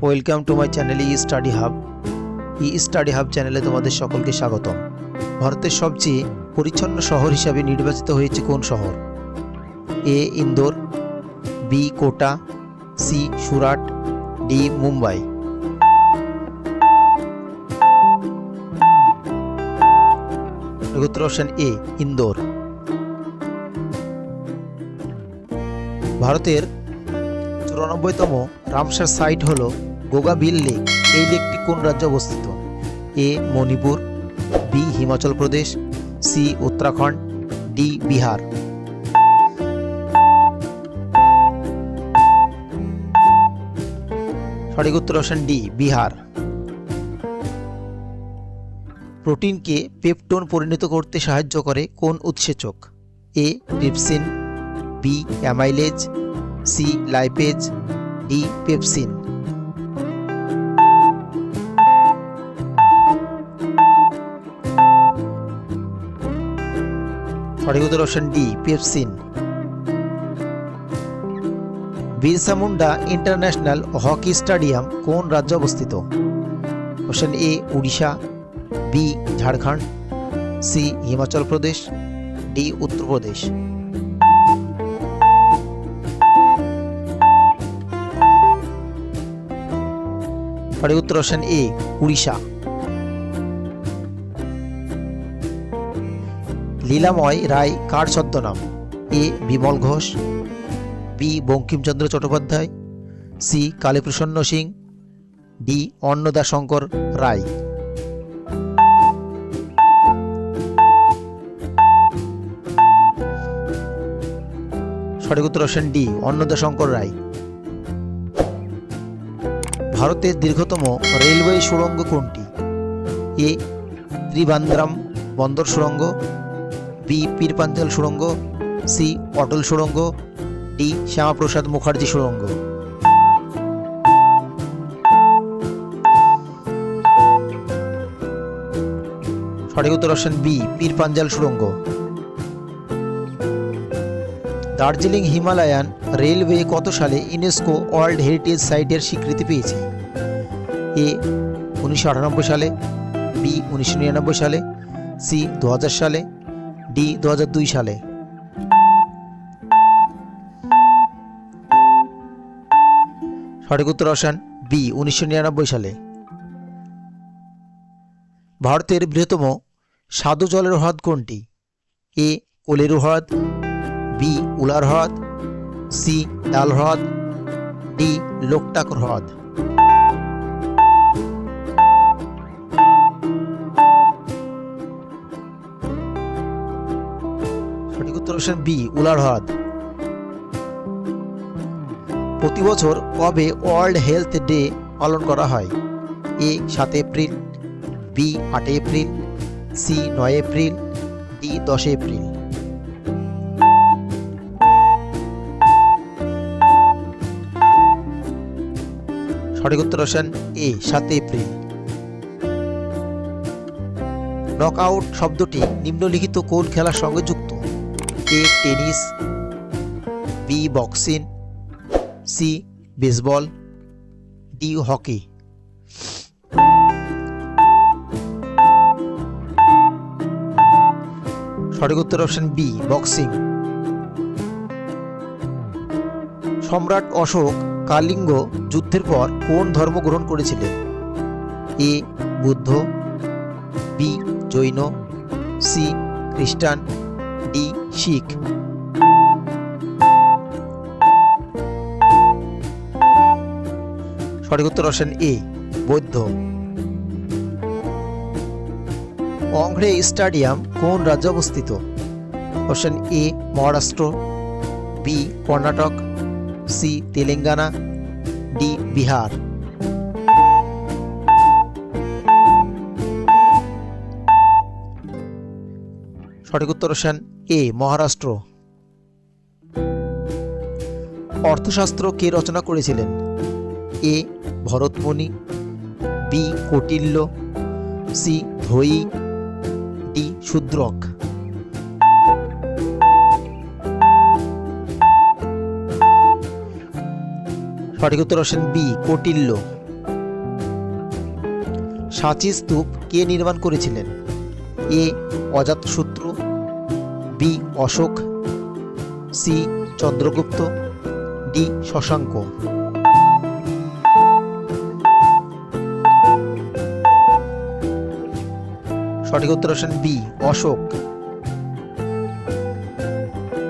Welcome to my channel study hub. Study hub চ্যানেলে তোমাদের সকলকে স্বাগতম। ভারতের সবচেয়ে পরিচ্ছন্ন শহর হিসাবে নির্বাচিত হয়েছে কোন শহর? এ ইন্দোর, বি কোটা, সি সুরাট, ডি মুম্বাই। উত্তর অপশন এ ইন্দোর। ভারতের 94তম রামসার সাইট হল গোগাভিল লেক। এই লেকটি কোন রাজ্যে অবস্থিত? A Manipur, B Himachal Pradesh, C Uttarakhand, D Bihar. সঠিক উত্তর অপশন ডি বিহার। প্রোটিনকে পেপটোন পরিণত করতে সাহায্য করে কোন উৎসেচক? A trypsin, B amylase, C lipase, D pepsin. সঠিক উত্তর option D pepsin. Birsa Munda international hockey stadium কোন রাজ্যে অবস্থিত? Option A Orissa, B Jharkhand, C Himachal Pradesh, D Uttar Pradesh. সঠিক উত্তর অপশন এ উড়িষ্যা। লীলাময় রায় কার ছদ্মনাম? A Bimal Ghosh, B Bankimchandra Chattopadhyay, C Kaliprasanna Singh, D Annadashankar রায়। সঠিক উত্তর অপশন ডি অন্নদাশঙ্কর রায়। ভারতের দীর্ঘতম রেলওয়ে সুড়ঙ্গ কোনটি? এ ত্রিবান্দ্রাম বন্দর সুড়ঙ্গ, বি পীরপাঞ্জাল সুড়ঙ্গ, সি অটল সুড়ঙ্গ, ডি শ্যামাপ্রসাদ মুখার্জি সুড়ঙ্গ। সঠিক উত্তর অপশন বি পীরপাঞ্জাল সুড়ঙ্গ। দার্জিলিং হিমালয়ান রেলওয়ে কত সালে ইউনেস্কো ওয়ার্ল্ড হেরিটেজ সাইটের স্বীকৃতি পেয়েছে? এ 1998 সালে, বি 1999 সালে, সি 2000 সালে, ডি 2002 সালে। সঠিক উত্তর অপশন বি 1999 সালে। ভারতের বৃহত্তম স্বাদু জলের হ্রদ কোনটি? এ কোলেরু হ্রদ, বি উলার হ্রদ, সি ডাল হ্রদ, ডি লোকটাক হ্রদ। সঠিক উত্তর অপশন বি উলার হ্রদ। প্রতি বছর কবে ওয়ার্ল্ড হেলথ ডে পালন করা হয়? A 7 April, B 8 April, C 9 April, D 10 April. সঠিক উত্তর অপশন এ 7 এপ্রিল। নকআউট শব্দটি নিম্নলিখিত কোন খেলার সঙ্গে যুক্ত? A tennis, B boxing, C baseball, D hockey. সঠিক উত্তর অপশন বি বক্সিং। সম্রাট অশোক কালিঙ্গ যুদ্ধের পর কোন ধর্ম গ্রহণ করেছিলেন? এ বুদ্ধ, বি জৈন, সি খ্রিস্টান, ডি শিখ। সঠিক উত্তর অপশন এ বৌদ্ধ। ওয়াংখেড়ে স্টেডিয়াম কোন রাজ্যে অবস্থিত? Option A Maharashtra, B Karnataka, C Telangana, D Bihar. সঠিক উত্তর অপশন এ মহারাষ্ট্র। অর্থশাস্ত্র কে রচনা করেছিলেন? A Bharatmuni, B Kautilya, C ধৈ, ডি শূদ্রক। সঠিক উত্তর অপশন বি কৌটিল্য। সাঁচি স্তূপ কে নির্মাণ করেছিলেন? A Ajatashatru, B Ashoka, C Chandragupta, D Shashanka. সঠিক উত্তর অপশন বি অশোক।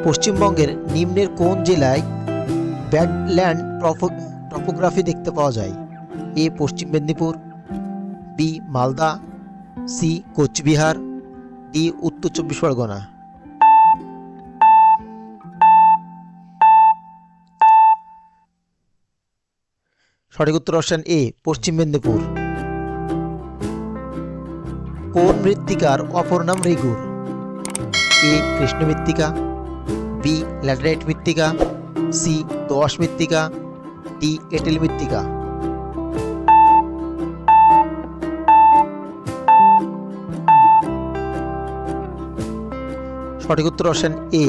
পশ্চিমবঙ্গের নিম্নের কোন জেলায় ব্যাডল্যান্ড টপোগ্রাফি দেখতে পাওয়া যায়? A Paschim Medinipur, B Malda, C Coochbehar, D Uttar চব্বিশ পরগনা। সঠিক উত্তর অপশন এ পশ্চিম মেদিনীপুর। কোন মৃত্তিকার অপর নাম রেগুর? এ কৃষ্ণ মৃত্তিকা, বি ল্যাটেরাইট মৃত্তিকা, সি দোআঁশ মৃত্তিকা, ডি এঁটেল মৃত্তিকা। সঠিক উত্তর অপশন এ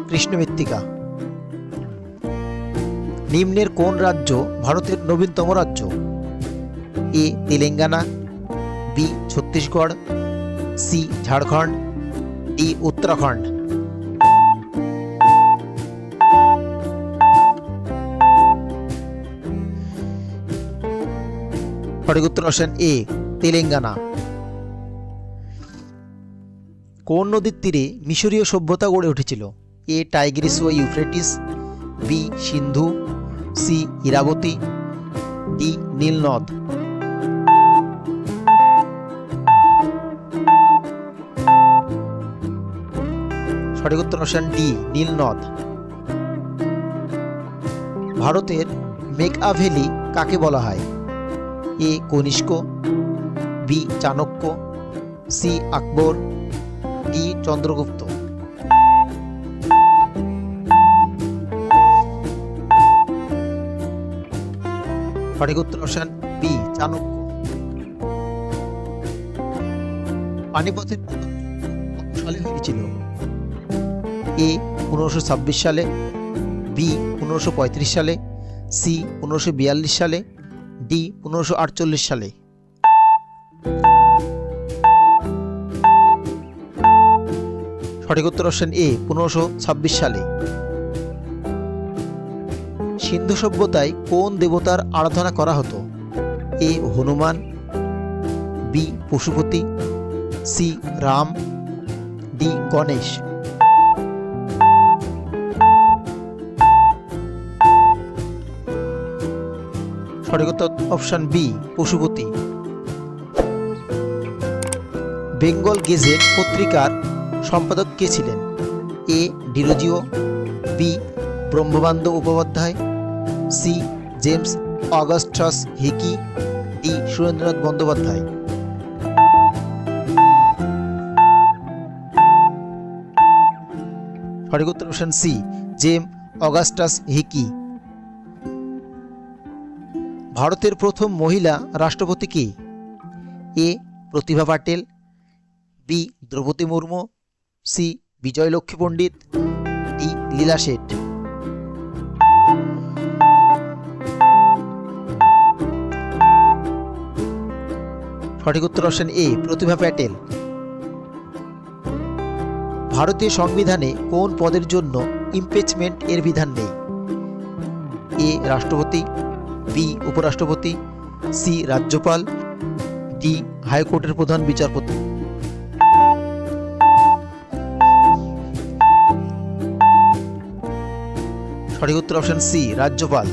কৃষ্ণ মৃত্তিকা। নিম্নের কোন রাজ্য ভারতের নবীনতম রাজ্য? A Telangana, B Chhattisgarh, C Jharkhand, D Uttarakhand. সঠিক উত্তর অপশন এ তেলেঙ্গানা। কোন নদীর তীরে মিশরীয় সভ্যতা গড়ে উঠেছিল? এ টাইগ্রিস ও ইউফ্রেটিস, বি সিন্ধু, সি ইরাবতী, ডি নীল নদ। সঠিক উত্তর অপশন ডি নীল নদ। ভারতের মেকআভেলি কাকে বলা হয়? এ কনিষ্ক, বি চাণক্য, সি আকবর, ডি চন্দ্রগুপ্ত। সঠিক উত্তর অপশন বি চাণক্য। পানিপথের কত সালে হয়েছিল? এ 1526 সালে, বি 1535 সালে, সি 1542 সালে, ডি 1548 সালে। সঠিক উত্তর অপশন এ 1526 সালে। সিন্ধু সভ্যতায় কোন দেবতার আরাধনা করা হতো? A Hanuman, B Pashupati, C Ram, D Ganesh. সঠিক উত্তর option B Pashupati. Bengal gazette পত্রিকার সম্পাদক কে ছিলেন? A Derozio, B Brahmabandhab Upadhyay, C James Augustus Hicky, D Surendranath Bandyopadhyay. সঠিক উত্তর option C James Augustus Hicky. ভারতের প্রথম মহিলা রাষ্ট্রপতি কে? A Pratibha Patel, B Draupadi Murmu, C Vijayalakshmi Pandit, D Leela Seth. সঠিক উত্তর অপশন এ প্রতিভা প্যাটেল। ভারতীয় সংবিধানে কোন পদের জন্য ইমপিচমেন্ট এর বিধান নেই? এ রাষ্ট্রপতি, বি উপরাষ্ট্রপতি, সি রাজ্যপাল, ডি হাইকোর্টের প্রধান বিচারপতি। সঠিক উত্তর অপশন সি রাজ্যপাল।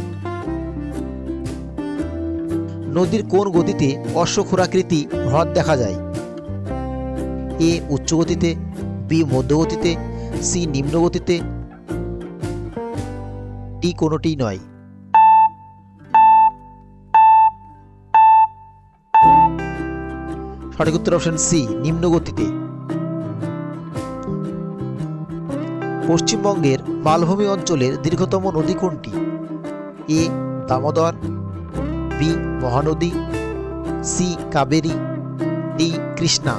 নদীর কোন গতিতে অশ্বক্ষুরাকৃতি হ্রদ দেখা যায়? এ উচ্চ গতিতে, বি মধ্যগতিতে, সি নিম্ন গতিতে, ডি কোনোটি নয়। সঠিক উত্তর অপশন সি নিম্ন গতিতে। পশ্চিমবঙ্গের মালভূমি অঞ্চলের দীর্ঘতম নদী কোনটি? A Damodar, B Mahanadi, C Kaveri, D Krishna.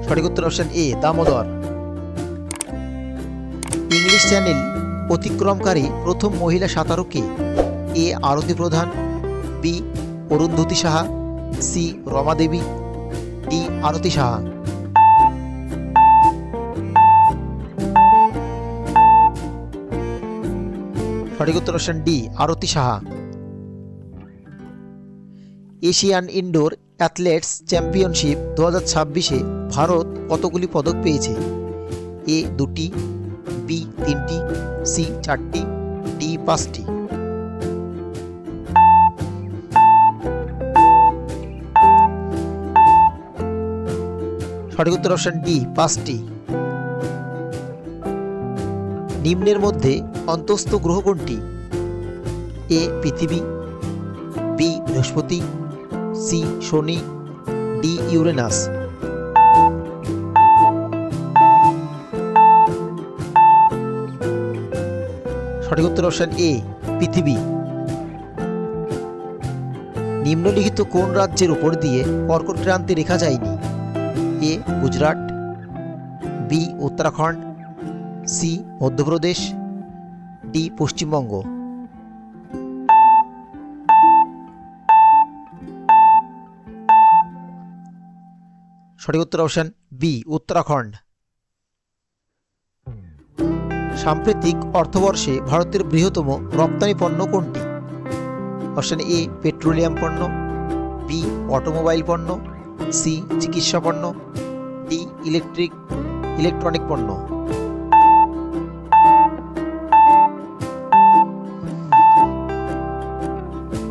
সঠিক উত্তর option A Damodar. English channel অতিক্রমকারী প্রথম মহিলা সাঁতারু কে? A Arati Pradhan, B Arundhati Saha, C Rama Devi, D Arati Saha. সঠিক উত্তর option D Arati Saha. Asian indoor athletes championship 2026-এ ভারত কতগুলি পদক পেয়েছে? এ 2টি, বি 3টি, সি 4টি, ডি 5টি। সঠিক উত্তর অপশন ডি 5টি। নিম্নের মধ্যে অন্তস্থ গ্রহ কোনটি? এ পৃথিবী, বি বৃহস্পতি, সি শনি, ডি ইউরেনাস। সঠিক উত্তর অপশন এ পৃথিবী। নিম্নলিখিত কোন রাজ্যের উপর দিয়ে কর্কট ক্রান্তি রেখা যায়নি? A Gujarat, B Uttarakhand, C Madhya Pradesh, D Paschimbanga. সঠিক উত্তর অপশন বি উত্তরাখণ্ড। সাম্প্রতিক অর্থবর্ষে ভারতের বৃহত্তম রপ্তানি পণ্য কোনটি? অপশন এ পেট্রোলিয়াম পণ্য, বি অটোমোবাইল পণ্য, সি চিকিৎসা পণ্য, ডি ইলেকট্রনিক পণ্য।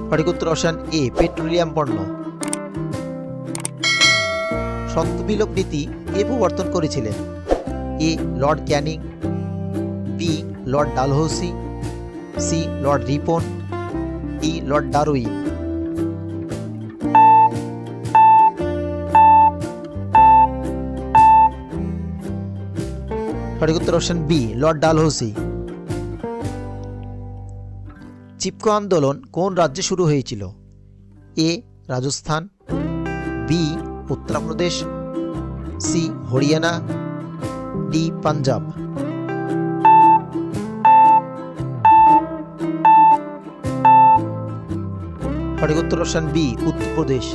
সঠিক উত্তর অপশন এ পেট্রোলিয়াম পণ্য। সত্যবিলোপ নীতি কে প্রবর্তন করেছিলেন? A lord Canning, B lord Dalhousie, C lord Ripon, D lord Darwin. সঠিক উত্তর option B lord Dalhousie. Chipko আন্দোলন কোন রাজ্যে শুরু হয়েছিল? A Rajasthan, B Uttar Pradesh, C Haryana, D Punjab. সঠিক উত্তর অপশন বি উত্তরপ্রদেশ।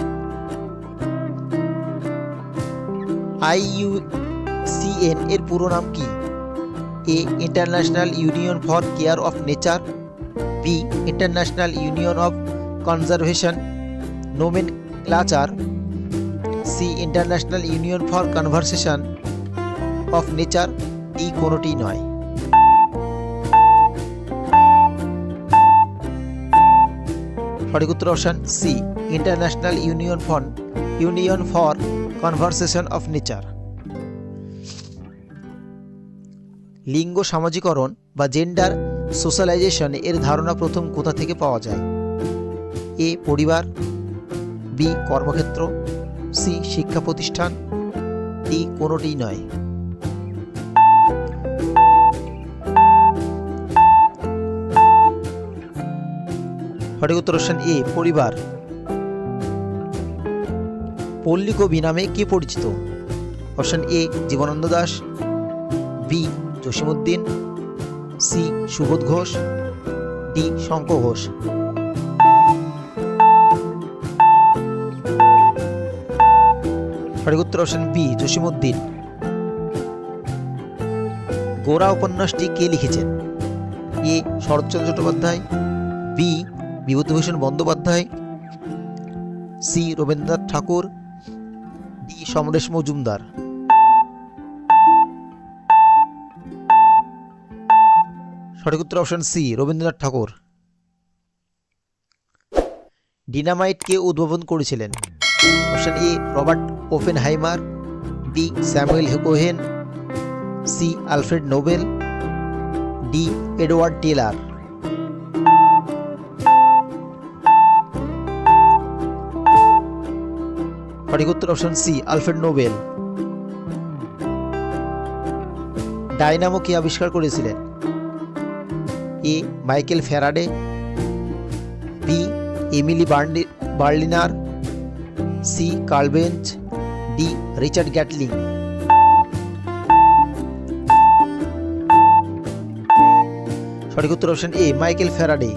IUCN এর পুরো নাম কি? A international union for care of nature, B international union of conservation nomenclature, C international union for conversation of nature, D কোনোটি নয়। সঠিক উত্তর option C international union for conversation of nature. লিঙ্গ সামাজিকরণ বা জেন্ডার সোশ্যালাইজেশন এর ধারণা প্রথম কোথা থেকে পাওয়া যায়? এ পরিবার, বি কর্মক্ষেত্র, সি শিক্ষা প্রতিষ্ঠান, ডি কোনোটি নয়। সঠিক উত্তর অপশন এ পরিবার। পল্লী কবি নামে কে পরিচিত? Option A Jibanananda Das, B Jasimuddin, C Subodh Ghosh, D Shankha Ghosh. সঠিক উত্তর অপশন বি জসীমউদ্দিন। গোরা উপন্যাসটি কে লিখেছেন? A Saratchandra Chattopadhyay, B Bibhutibhushan Bandyopadhyay, C Rabindranath Thakur, D Samaresh Majumdar. সঠিক উত্তর option C Rabindranath Thakur. Dynamite কে উদ্ভাবন করেছিলেন? Option A Robert Oppenheimer, B Samuel Cohen, C Alfred Nobel, D Edward Teller. সঠিক উত্তর option C Alfred Nobel. Dynamo কে আবিষ্কার করেছিলেন? এ Michael Faraday, B Emile Berliner, C Karl Benz, D Richard Gatling. সঠিক উত্তর অপশন এ মাইকেল ফ্যারাডে।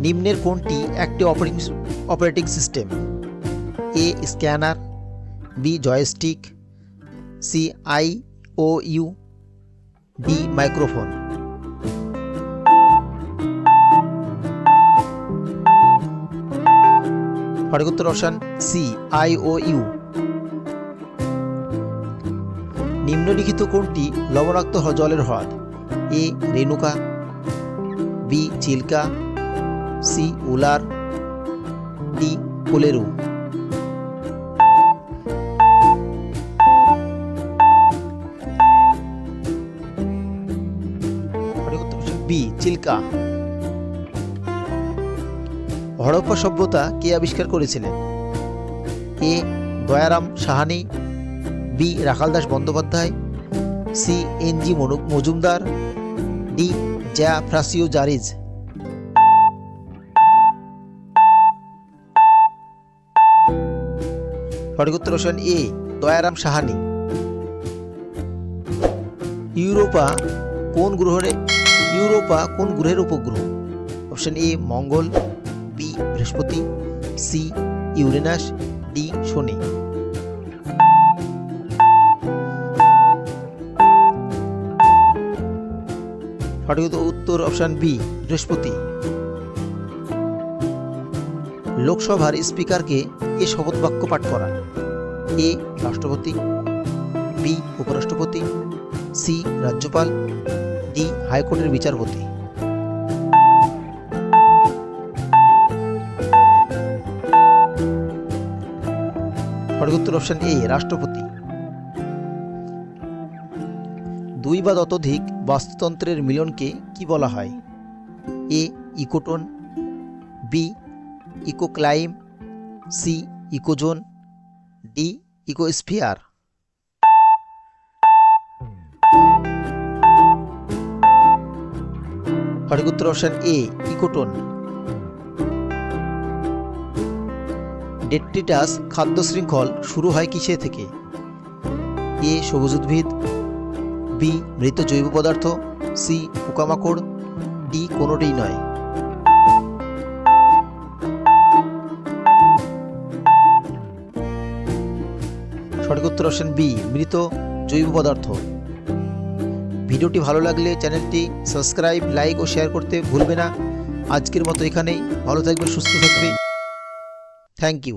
নিম্নের কোনটি একটি operating system? A scanner, B joystick, C IOU, D microphone. সঠিক উত্তর অপশন সি আইওইউ। নিম্নলিখিত কোনটি লবণাক্ত জলের হ্রদ? A Renuka, B Chilka, C Wular, D Kolleru. সঠিক উত্তর বি চিল্কা। হড়প্পা সভ্যতা কে আবিষ্কার করেছিলেন? A Dayaram Sahni, B Rakhaldas Bandyopadhyay, C NG Majumdar, D জ্যাফ্রাসিও জারিজ। সঠিক উত্তর option A Dayaram Sahni. Europa কোন গ্রহের উপগ্রহ? Option A Mangal, B Brihaspati, C Uranus, D Shani. সঠিক উত্তর অপশন বি বৃহস্পতি। লোকসভার স্পিকারকে এ শপথ বাক্য পাঠ করান? এ রাষ্ট্রপতি, বি উপরাষ্ট্রপতি, সি রাজ্যপাল, ডি হাইকোর্টের বিচারপতি। সঠিক উত্তর অপশন এ রাষ্ট্রপতি। দুই বা ততোধিক বাস্তুতন্ত্রের মিলনকে কি বলা হয়? এ ecotone, B ইকোক্লাইম, C Ecozone, D ইকোস্ফিয়ার। সঠিক উত্তর অপশন এ ইকোটোন। ডেট্রিটাস খাদ্য শৃঙ্খল শুরু হয় কিসে থেকে? এ সবুজ উদ্ভিদ, বি মৃত জৈব পদার্থ, সি পোকামাকড়, ডি কোনোটিই নয়। সঠিক উত্তর অপশন বি মৃত জৈব পদার্থ। ভিডিওটি ভালো লাগলে চ্যানেলটি সাবস্ক্রাইব, লাইক ও শেয়ার করতে ভুলবে না। আজকের মতো এখানেই। ভালো থাকবে, সুস্থ থাকবে। Thank you.